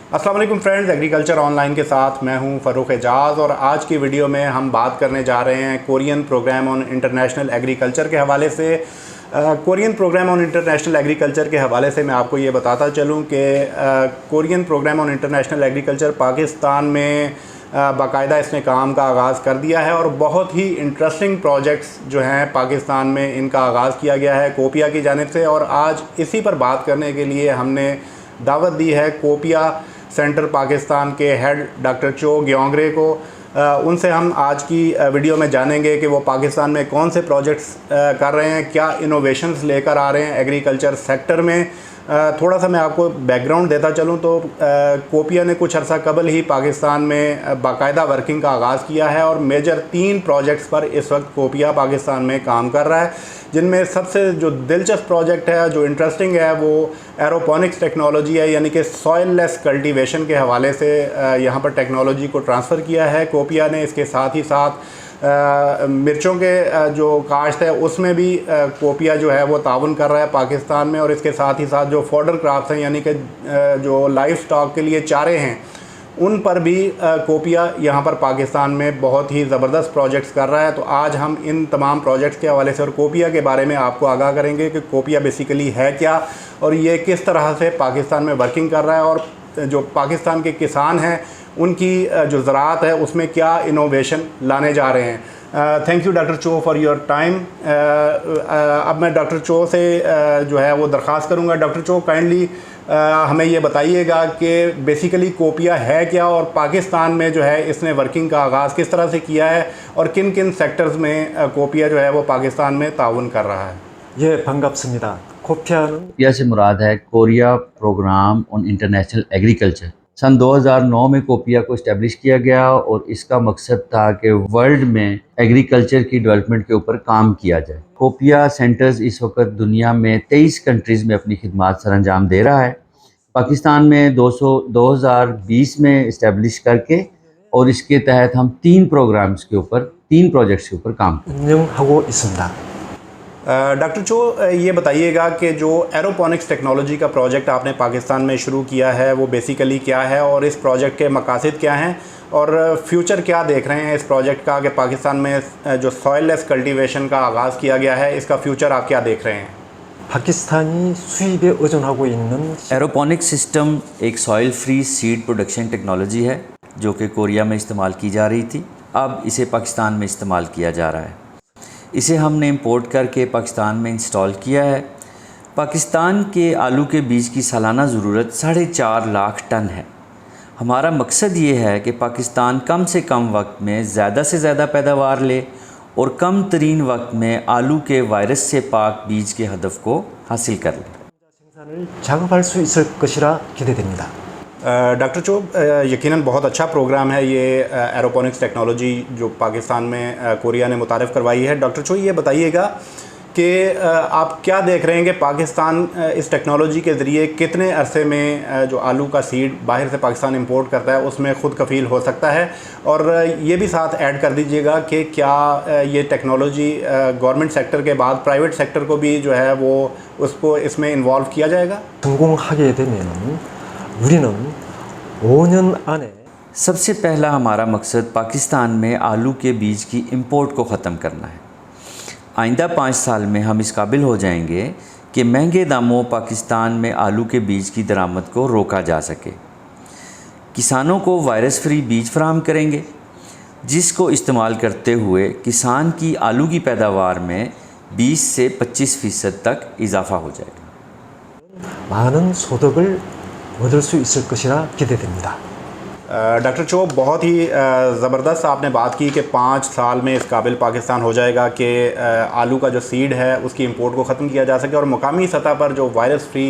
अस्सलाम वालेकुम friends, agriculture online के साथ मैं हूं फ़रूख एजाज़ और आज की वीडियो में हम बात करने जा रहे हैं Korean program on international agriculture के हवाले से। Korean program on international agriculture के हवाले से मैं आपको ये बताता चलूं कि Korean program on international agriculture Pakistan में बाकायदा इसने काम का आगाज़ कर दिया है और बहुत ही इंटरेस्टिंग प्रोजेक्ट्स जो हैं पाकिस्तान में इनका आगाज़ किया गया है कोपिया की जानिब से। और आज इसी पर बात करने के लिए हमने दावत दी है कोपिया सेंटर पाकिस्तान के हेड डॉक्टर चो ग्योंगरे को। उनसे हम आज की वीडियो में जानेंगे कि वो पाकिस्तान में कौन से प्रोजेक्ट्स कर रहे हैं, क्या इनोवेशंस लेकर आ रहे हैं एग्रीकल्चर सेक्टर में। थोड़ा सा मैं आपको बैकग्राउंड देता चलूँ तो कोपिया ने कुछ अर्सा कबल ही पाकिस्तान में बाकायदा वर्किंग का आगाज़ किया है और मेजर 3 प्रोजेक्ट्स पर इस वक्त कोपिया पाकिस्तान में काम कर रहा है, जिनमें सबसे जो दिलचस्प प्रोजेक्ट है, जो इंटरेस्टिंग है, वो एरोपोनिक्स टेक्नोलॉजी है, यानी कि सॉइल लेस कल्टीवेशन के हवाले से यहाँ पर टेक्नोलॉजी को ट्रांसफ़र किया है कोपिया ने। इसके साथ ही साथ मिर्चों के जो काश्त है उसमें भी कोपिया जो है वो ताउन कर रहा है पाकिस्तान में। और इसके साथ ही साथ जो फॉडर क्रॉप्स हैं, यानी कि जो लाइफ स्टॉक के लिए चारे हैं, उन पर भी कोपिया यहाँ पर पाकिस्तान में बहुत ही ज़बरदस्त प्रोजेक्ट्स कर रहा है। तो आज हम इन तमाम प्रोजेक्ट्स के हवाले से और कोपिया के बारे में आपको आगाह करेंगे कि कोपिया बेसिकली है क्या और ये किस तरह से पाकिस्तान में वर्किंग कर रहा है और जो पाकिस्तान के किसान हैं उनकी जो ज़राअत है उसमें क्या इनोवेशन लाने जा रहे हैं। थैंक यू डॉक्टर चो फॉर योर टाइम। अब मैं डॉक्टर चो से जो है वो दरख्वास्त करूँगा, डॉक्टर चो काइंडली हमें ये बताइएगा कि बेसिकली कोपिया है क्या और पाकिस्तान में जो है इसने वर्किंग का आगाज़ किस तरह से किया है और किन किन सेक्टर्स में कोपिया जो है वो पाकिस्तान में ताउन कर रहा है। 예, 반갑습니다. 코피아는 कोरिया से मुराद है Korea program on international agriculture. सन 2009 में कोपिया को इस्टेब्लिश किया गया और इसका मकसद था कि वर्ल्ड में एग्रीकल्चर की डेवलपमेंट के ऊपर काम किया जाए। कोपिया सेंटर्स इस वक्त दुनिया में 23 कंट्रीज़ में अपनी खिदमात सरअंजाम दे रहा है। पाकिस्तान में 2020 में इस्टेब्लिश करके और इसके तहत हम 3 प्रोग्राम्स के ऊपर 3 प्रोजेक्ट्स के ऊपर काम कर रहे हैं। 운영하고 있습니다. डॉक्टर चो ये बताइएगा कि जो एरोपोनिक्स टेक्नोलॉजी का प्रोजेक्ट आपने पाकिस्तान में शुरू किया है वो बेसिकली क्या है और इस प्रोजेक्ट के मकासद क्या हैं और फ्यूचर क्या देख रहे हैं इस प्रोजेक्ट का कि पाकिस्तान में जो सॉइल लेस कल्टीवेशन का आगाज़ किया गया है इसका फ्यूचर आप क्या देख रहे हैं। 파키스탄이 수입에 의존하고 있는 एरोपोनिक सिस्टम एक soil free seed production technology है जो कि कोरिया में इस्तेमाल की जा रही थी, अब इसे पाकिस्तान में इस्तेमाल किया जा रहा है। इसे हमने इंपोर्ट करके पाकिस्तान में इंस्टॉल किया है। पाकिस्तान के आलू के बीज की सालाना ज़रूरत 4.5 लाख टन है। हमारा मकसद ये है कि पाकिस्तान कम से कम वक्त में ज़्यादा से ज़्यादा पैदावार ले और कम तरीन वक्त में आलू के वायरस से पाक बीज के हदफ को हासिल कर ले। 생산을 작업할 수 있을 것이라 기대됩니다. डॉक्टर चो यकीनन बहुत अच्छा प्रोग्राम है ये एरोपोनिक्स टेक्नोलॉजी जो पाकिस्तान में कोरिया ने मुतारिफ़ करवाई है। डॉक्टर चो ये बताइएगा कि आप क्या देख रहे हैं कि पाकिस्तान इस टेक्नोलॉजी के ज़रिए कितने अरसे में जो आलू का सीड बाहर से पाकिस्तान इंपोर्ट करता है उसमें ख़ुद कफ़ील हो सकता है, और ये भी साथ ऐड कर दीजिएगा कि क्या ये टेक्नोलॉजी गवर्नमेंट सेक्टर के बाद प्राइवेट सेक्टर को भी जो है वो उसको इसमें इन्वॉल्व किया जाएगा। 성공하게 되면 우리는 5년 안에 सबसे पहला हमारा मकसद पाकिस्तान में आलू के बीज की इंपोर्ट को ख़त्म करना है। आइंदा 5 साल में हम इस काबिल हो जाएंगे कि महंगे दामों पाकिस्तान में आलू के बीज की दरामद को रोका जा सके। किसानों को वायरस फ्री बीज फराहम करेंगे जिसको इस्तेमाल करते हुए किसान की आलू की पैदावार में 20 से 25% तक इजाफ़ा हो जाएगा। 많은 소득을 얻을 수 있을 것이라 기대됩니다. डॉक्टर चो बहुत ही ज़बरदस्त आपने बात की कि 5 साल में इस काबिल पाकिस्तान हो जाएगा कि आलू का जो सीड है उसकी इंपोर्ट को ख़त्म किया जा सके और मुकामी सतह पर जो वायरस फ्री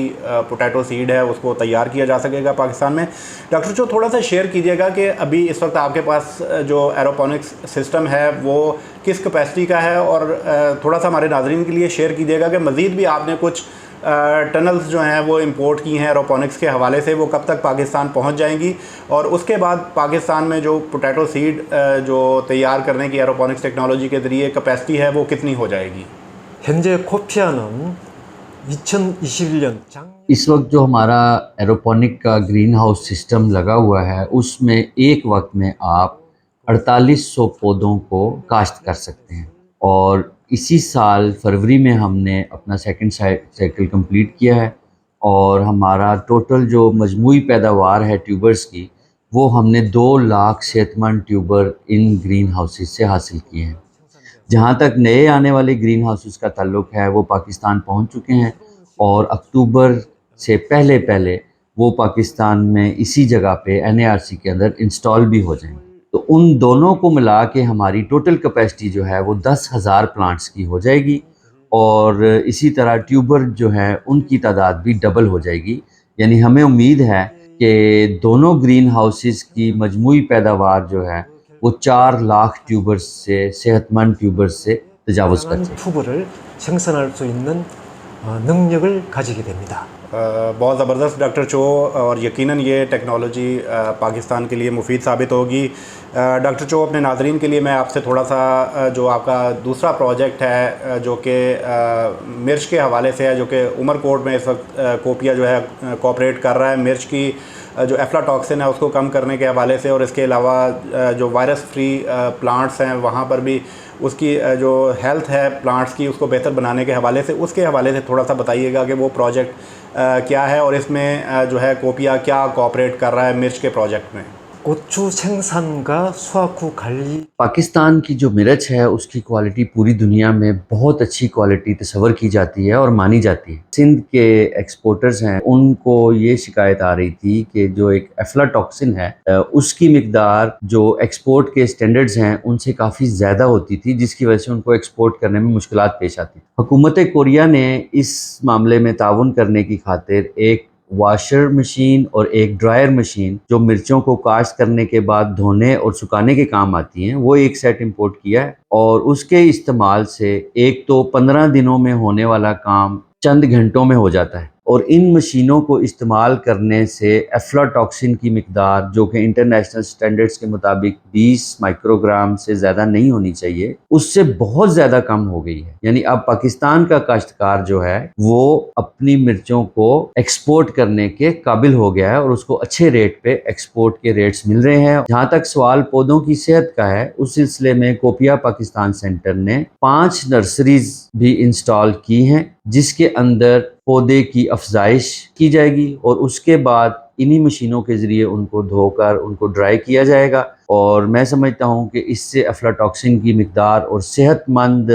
पोटैटो सीड है उसको तैयार किया जा सकेगा पाकिस्तान में। डॉक्टर चो थोड़ा सा शेयर कीजिएगा कि अभी इस वक्त आपके पास जो एरोपोनिक्स सिस्टम है वो किस कैपेसिटी का है और थोड़ा सा हमारे नाज़रीन के लिए शेयर कीजिएगा कि मज़ीद भी आपने कुछ टनल्स जो हैं वो इंपोर्ट की हैं एरोपोनिक्स के हवाले से, वो कब तक पाकिस्तान पहुंच जाएंगी और उसके बाद पाकिस्तान में जो पोटैटो सीड जो तैयार करने की एरोपोनिक्स टेक्नोलॉजी के ज़रिए कैपेसिटी है वो कितनी हो जाएगी। 현재 코피아는 2021년 इस वक्त जो हमारा एरोपोनिक का ग्रीन हाउस सिस्टम लगा हुआ है उसमें एक वक्त में आप 4800 पौधों को काश्त कर सकते हैं और इसी साल फरवरी में हमने अपना सेकंड साइकिल कंप्लीट किया है और हमारा टोटल जो मजमूई पैदावार है ट्यूबर्स की वो हमने 2 लाख सेहतमंद ट्यूबर इन ग्रीन हाउसेस से हासिल किए हैं। जहाँ तक नए आने वाले ग्रीन हाउसेस का ताल्लुक़ है वो पाकिस्तान पहुँच चुके हैं और अक्टूबर से पहले पहले वो पाकिस्तान में इसी जगह पे NARC के अंदर इंस्टॉल भी हो जाएंगे। तो उन दोनों को मिला के हमारी टोटल कैपेसिटी जो है वो 10,000 प्लांट्स की हो जाएगी और इसी तरह ट्यूबर जो है उनकी तादाद भी डबल हो जाएगी। यानी हमें उम्मीद है कि दोनों ग्रीन हाउसेस की मजमूई पैदावार जो है वो 4 लाख ट्यूबर्स से सेहतमंद ट्यूबर्स से तजावुज़ कर जाएगी। 튜브를 생산할 수 있는 능력을 가지게 됩니다. बहुत ज़बरदस्त डॉक्टर चो और यकीनन ये टेक्नोलॉजी पाकिस्तान के लिए मुफीद साबित होगी। डॉक्टर चो, अपने नाज़रीन के लिए मैं आपसे थोड़ा सा जो आपका दूसरा प्रोजेक्ट है जो कि मिर्च के हवाले से है, जो कि उमरकोट में इस वक्त कोपिया जो है कोऑपरेट कर रहा है मिर्च की जो एफ्लाटॉक्सिन है उसको कम करने के हवाले से, और इसके अलावा जो वायरस फ्री प्लांट्स हैं वहाँ पर भी उसकी जो हेल्थ है प्लांट्स की उसको बेहतर बनाने के हवाले से, उसके हवाले से थोड़ा सा बताइएगा कि वो प्रोजेक्ट क्या है और इसमें जो है कोपिया क्या कोऑपरेट कर रहा है मिर्च के प्रोजेक्ट में। 고추 생산과 수확 후 관리 पाकिस्तान की जो मिर्च है उसकी क्वालिटी पूरी दुनिया में बहुत अच्छी क्वालिटी तस्वर की जाती है और मानी जाती है। सिंध के एक्सपोर्टर्स हैं उनको ये शिकायत आ रही थी कि जो एक एफ्लाटॉक्सिन है उसकी मिकदार जो एक्सपोर्ट के स्टैंडर्ड्स हैं उनसे काफ़ी ज़्यादा होती थी, जिसकी वजह से उनको एक्सपोर्ट करने में मुश्किलात पेश आती। हुकूमत कोरिया ने इस मामले में ताउन करने की खातिर एक वॉशर मशीन और एक ड्रायर मशीन जो मिर्चों को काश्त करने के बाद धोने और सुखाने के काम आती हैं वो एक सेट इंपोर्ट किया है और उसके इस्तेमाल से एक तो 15 दिनों में होने वाला काम चंद घंटों में हो जाता है। और इन मशीनों को इस्तेमाल करने से एफ्लाटॉक्सिन की मिकदार जो कि इंटरनेशनल स्टैंडर्ड्स के मुताबिक 20 माइक्रोग्राम से ज़्यादा नहीं होनी चाहिए, उससे बहुत ज़्यादा कम हो गई है। यानी अब पाकिस्तान का काश्तकार जो है वो अपनी मिर्चों को एक्सपोर्ट करने के काबिल हो गया है और उसको अच्छे रेट पे एक्सपोर्ट के रेट्स मिल रहे हैं। जहाँ तक सवाल पौधों की सेहत का है, उस सिलसिले में कोपिया पाकिस्तान सेंटर ने 5 नर्सरीज भी इंस्टॉल की हैं जिसके अंदर पौधे की अफजाइश की जाएगी और उसके बाद इन्हीं मशीनों के ज़रिए उनको धोकर उनको ड्राई किया जाएगा। और मैं समझता हूँ कि इससे एफ्लाटॉक्सिन की मिकदार और सेहतमंद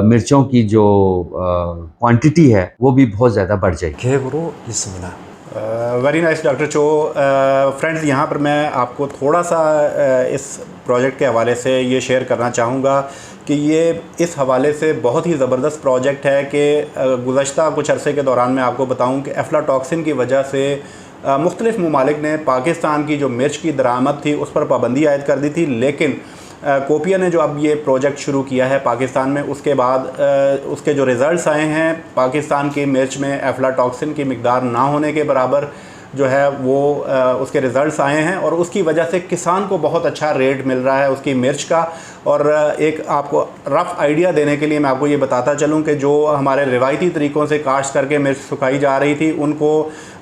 मिर्चों की जो क्वांटिटी है वो भी बहुत ज़्यादा बढ़ जाएगी। 계획으로 있습니다. वेरी नाइस डॉक्टर चो। फ्रेंड्स, यहाँ पर मैं आपको थोड़ा सा इस प्रोजेक्ट के हवाले से ये शेयर करना चाहूँगा कि ये इस हवाले से बहुत ही ज़बरदस्त प्रोजेक्ट है कि गुज़श्ता कुछ अरसे के दौरान मैं आपको बताऊँ कि एफ्लाटॉक्सिन की वजह से मुख्तलिफ़ ममालिक ने पाकिस्तान की जो मिर्च की दरामद थी उस पर पाबंदी आयद कर दी थी, लेकिन कोपिया ने जो अब ये प्रोजेक्ट शुरू किया है पाकिस्तान में, उसके बाद उसके जो रिज़ल्ट्स आए हैं पाकिस्तान की मिर्च में एफ्लाटॉक्सिन की मिकदार ना होने के बराबर जो है वो उसके रिज़ल्ट्स आए हैं और उसकी वजह से किसान को बहुत अच्छा रेट मिल रहा है उसकी मिर्च का। और एक आपको रफ़ आइडिया देने के लिए मैं आपको ये बताता चलूँ कि जो हमारे रिवायती तरीक़ों से काश्त करके मिर्च सुखाई जा रही थी उनको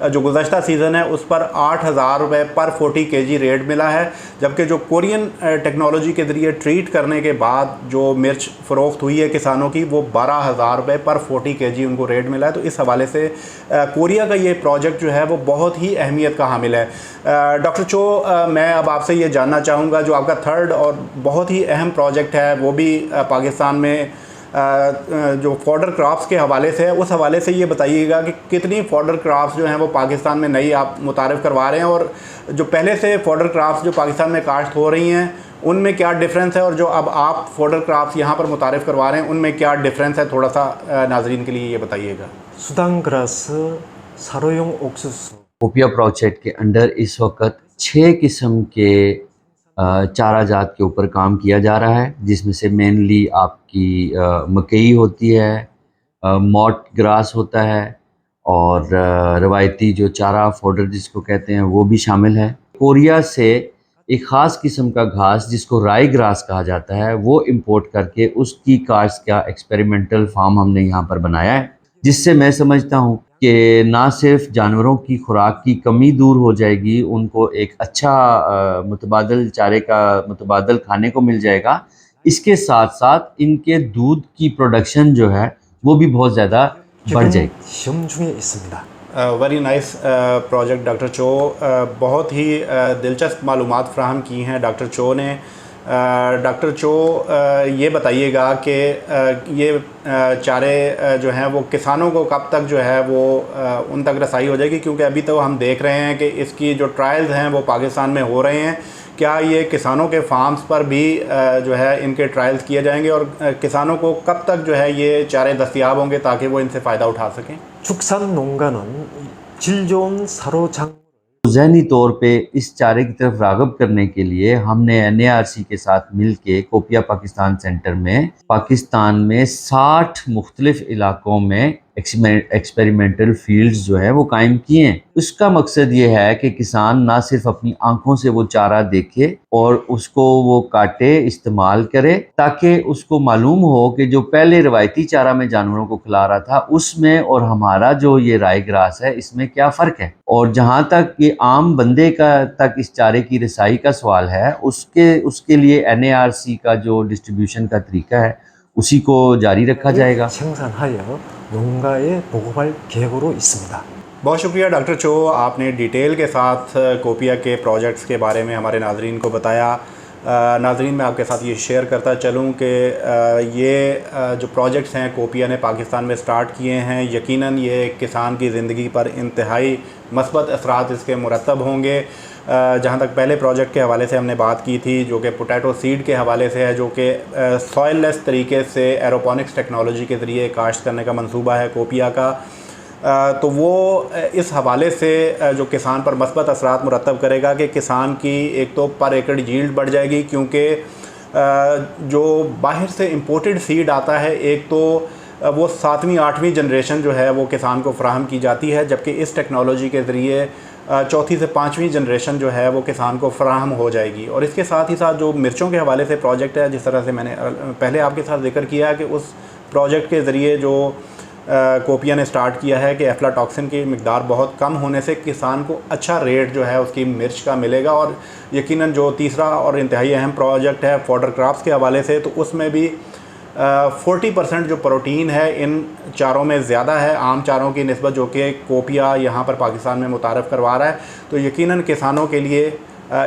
जो गुज़श्ता सीज़न है उस पर 8,000 रुपये पर 40 kg रेट मिला है, जबकि जो कोरियन टेक्नोलॉजी के ज़रिए ट्रीट करने के बाद जो मिर्च फ़रोख्त हुई है किसानों की वो 12,000 रुपये पर 40 kg उनको रेट मिला है। तो इस हवाले से कोरिया का ये प्रोजेक्ट जो है वो बहुत ही अहमियत का हामिल है। डॉक्टर चो, मैं अब आपसे ये जानना चाहूँगा जो आपका थर्ड और बहुत ही अहम प्रोजेक्ट है वो भी पाकिस्तान में जो फॉडर क्रॉप्स के हवाले से है, उस हवाले से ये बताइएगा कि कितनी फॉडर क्रॉप्स जो हैं वो पाकिस्तान में नई आप मुतारिफ़ करवा रहे हैं और जो पहले से फॉडर क्रॉप्स जो पाकिस्तान में काश्त हो रही हैं उनमें क्या डिफरेंस है और जो अब आप फॉडर क्रॉप्स यहाँ पर मुतारिफ़ करवा रहे हैं उनमें क्या डिफरेंस है, थोड़ा सा नाजरीन के लिए ये बताइएगा। 수당그라스, 사료용 옥수수 कोपिया प्रोजेक्ट के अंडर इस वक्त 6 किस्म के चारा जात के ऊपर काम किया जा रहा है, जिसमें से मेनली आपकी मकई होती है, मॉट ग्रास होता है और रवायती जो चारा फोडर जिसको कहते हैं वो भी शामिल है। कोरिया से एक ख़ास किस्म का घास जिसको राई ग्रास कहा जाता है वो इंपोर्ट करके उसकी काश्त का एक्सपेरिमेंटल फार्म हमने यहाँ पर बनाया है जिससे मैं समझता हूँ कि ना सिर्फ जानवरों की खुराक की कमी दूर हो जाएगी, उनको एक अच्छा मुतबादल चारे का मुतबादल खाने को मिल जाएगा, इसके साथ साथ इनके दूध की प्रोडक्शन जो है वो भी बहुत ज़्यादा बढ़ 지금 जाएगी। 시험 중에 있습니다. वेरी नाइस प्रोजेक्ट डॉक्टर चो। बहुत ही दिलचस्प मालूमात फ़राहम की हैं डॉक्टर चो ने। डॉक्टर चो ये बताइएगा कि ये चारे जो हैं वो किसानों को कब तक जो है वो उन तक रसाई हो जाएगी, क्योंकि अभी तो हम देख रहे हैं कि इसकी जो ट्रायल्स हैं वो पाकिस्तान में हो रहे हैं। क्या ये किसानों के फार्म्स पर भी जो है इनके ट्रायल्स किए जाएंगे, और किसानों को कब तक जो है ये चारे दस्तयाब होंगे ताकि वो इनसे फ़ायदा उठा सकें? 축산 농가는 질 좋은 사료장 ज़हनी तौर पे इस चारे की तरफ राग़ब करने के लिए हमने NARC के साथ मिल के कोपिया पाकिस्तान सेंटर में पाकिस्तान में 60 मुख्तलिफ इलाकों में एक्सपेरिमेंटल फील्ड्स जो है वो कायम किए हैं। उसका मकसद ये है कि किसान ना सिर्फ अपनी आंखों से वो चारा देखे और उसको वो काटे, इस्तेमाल करे, ताकि उसको मालूम हो कि जो पहले रवायती चारा में जानवरों को खिला रहा था उसमें और हमारा जो ये राय ग्रास है इसमें क्या फ़र्क है। और जहाँ तक ये आम बंदे का तक इस चारे की रसाई का सवाल है, उसके लिए NARC का जो डिस्ट्रीब्यूशन का तरीका है उसी को जारी रखा जाएगा। 생산하여 농가에 보급할 계획으로 있습니다. बहुत शुक्रिया डॉक्टर चो, आपने डिटेल के साथ कोपिया के प्रोजेक्ट्स के बारे में हमारे नाज़रीन को बताया। नाज़रीन मैं आपके साथ ये शेयर करता चलूँ कि ये जो प्रोजेक्ट्स हैं कोपिया ने पाकिस्तान में स्टार्ट किए हैं, यकीनन ये किसान की ज़िंदगी पर इंतहाई मस्बत असरात इसके मुरतब होंगे। जहाँ तक पहले प्रोजेक्ट के हवाले से हमने बात की थी जो कि पोटैटो सीड के हवाले से है, जो कि सॉइल लेस तरीके से एरोपोनिक्स टेक्नोलॉजी के ज़रिए काश्त करने का मंसूबा है कोपिया का, तो वो इस हवाले से जो किसान पर मस्बत असरात मुरतब करेगा कि किसान की एक तो पर एकड़ यील्ड बढ़ जाएगी, क्योंकि जो बाहर से इंपोर्टेड सीड आता है एक तो वो 7वीं 8वीं जनरेशन जो है वो किसान को फ़राहम की जाती है, जबकि इस टेक्नोलॉजी के ज़रिए 4थी से 5वीं जनरेशन जो है वो किसान को फ़राहम हो जाएगी। और इसके साथ ही साथ जो मिर्चों के हवाले से प्रोजेक्ट है, जिस तरह से मैंने पहले आपके साथ जिक्र किया है कि उस प्रोजेक्ट के ज़रिए जो कोपिया ने स्टार्ट किया है कि एफ्लाटॉक्सिन की मिकदार बहुत कम होने से किसान को अच्छा रेट जो है उसकी मिर्च का मिलेगा। और यकीनन जो तीसरा और इंतहाई अहम प्रोजेक्ट है फॉडर क्रॉप्स के हवाले से, तो उसमें भी 40% जो प्रोटीन है इन चारों में ज़्यादा है आम चारों की निस्बत, जो कि कोपिया यहाँ पर पाकिस्तान में मुतारफ़ करवा रहा है। तो यकीनन किसानों के लिए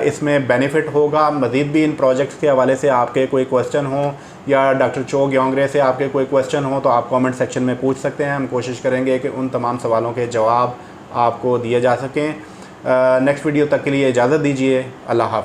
इसमें बेनिफिट होगा। मज़ीद भी इन प्रोजेक्ट्स के हवाले से आपके कोई क्वेश्चन हो या डॉक्टर चो ग्योंगरे से आपके कोई क्वेश्चन हो तो आप कमेंट सेक्शन में पूछ सकते हैं। हम कोशिश करेंगे कि उन तमाम सवालों के जवाब आपको दिए जा सकें। नेक्स्ट वीडियो तक के लिए इजाज़त दीजिए। अल्लाह हाफ़िज़।